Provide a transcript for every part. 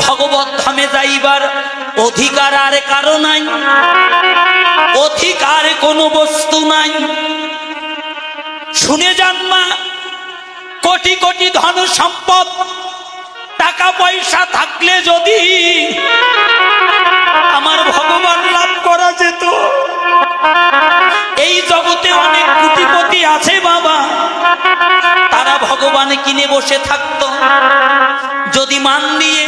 ভগবত ধামে যাইবার অধিকার আর কারো নাই, অধিকার কোনো বস্তু নাই। শুনে যান মা, কোটি কোটি ধন সম্পদ টাকা পয়সা থাকলে যদি আমার ভগবান লাভ করা যেত, এই জগতে অনেক কোটিপতি আছে বাবা, তারা ভগবান কিনে বসে থাকতো। যদি মান দিয়ে,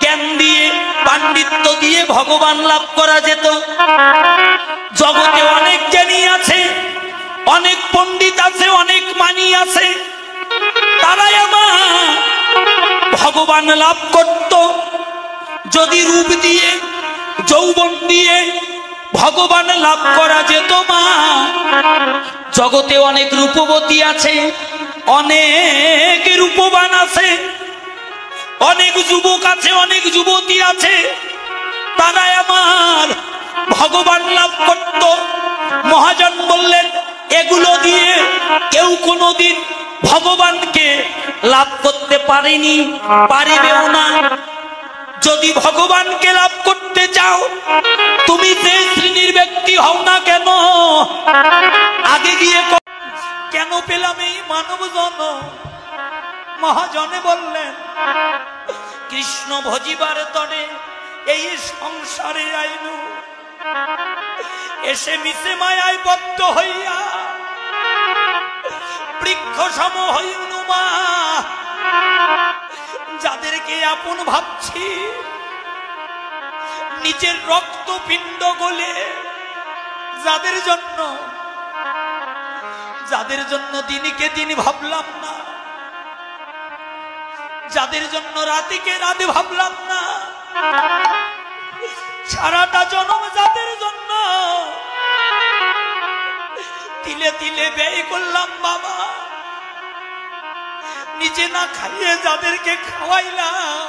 জ্ঞান দিয়ে, পাণ্ডিত্য দিয়ে ভগবান লাভ করা যেত। জগতে অনেক জ্ঞানী আছে, অনেক পণ্ডিত আছে, অনেক মানি আছে, তারাই আমার ভগবান লাভ করত। যদি রূপ দিয়ে, যৌবন দিয়ে ভগবান লাভ করা যেত মা, জগতে অনেক রূপবতী আছে, অনেক রূপবান আছে, অনেক যুবক আছে, অনেক যুবতী আছে, তারাই আমার ভগবান লাভ করত। মহাজন বললেন, এগুলো দিয়ে কেউ কোনোদিন ভগবানকে লাভ করতে পারেনি, পারিবেও না। যদি ভগবানকে লাভ করতে চাও, তুমি যে শ্রেণীর ব্যক্তি হও না কেন, আগে গিয়ে কেন পেলাম এই মানব জন্ম? মহাজনে বললেন, কৃষ্ণ ভজিবার তরে এই সংসারে আইনু, এসে মিশে মায়ায় বদ্ধ হইয়া বৃক্ষ সম হইনু মা। যাদেরকে আপন ভাবছি, নিজের রক্ত পিণ্ড গলে, যাদের জন্য দিনকে দিন ভাবলাম না, যাদের জন্য রাতিকে রাতে ভাবলাম না, সারাটা জন্ম যাদের জন্য তিলে তিলে ব্যয় করলাম বাবা, নিজে না খাইয়ে যাদেরকে খাওয়াইলাম,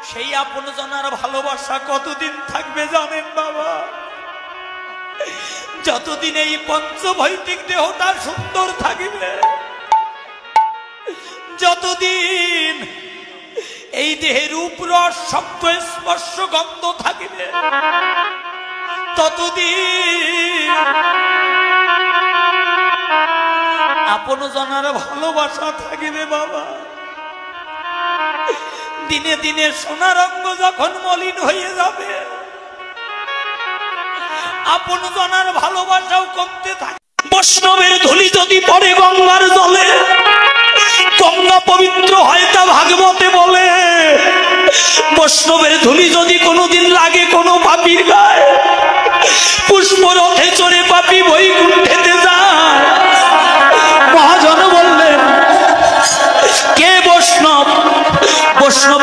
সেই আপন জনার ভালোবাসা কতদিন থাকবে জানেন বাবা? যতদিন এই পঞ্চভৌতিক দেহটা সুন্দর থাকবে, যতদিন এই দেহের রূপ রস শব্দ স্পর্শ গন্ধ থাকবে, ততদিন আপন জনার ভালোবাসা থাকবে বাবা। দিনে দিনে সোনার অঙ্গ যখন মলিন হয়ে যাবে, আপন জনার ভালোবাসাও কমতে থাকে। বৈষ্ণবের ধুলি যদি পড়ে গঙ্গার জলে, গঙ্গা পবিত্র হয় তা ভাগবতে বলে। বৈষ্ণবের ধুলি যদি কোনোদিন লাগে কোনো পাপীর গায়ে, পুষ্প রথে চড়ে পাপী বৈকুণ্ঠেতে যায়। মহাজন বললেন, কে বৈষ্ণব? বৈষ্ণব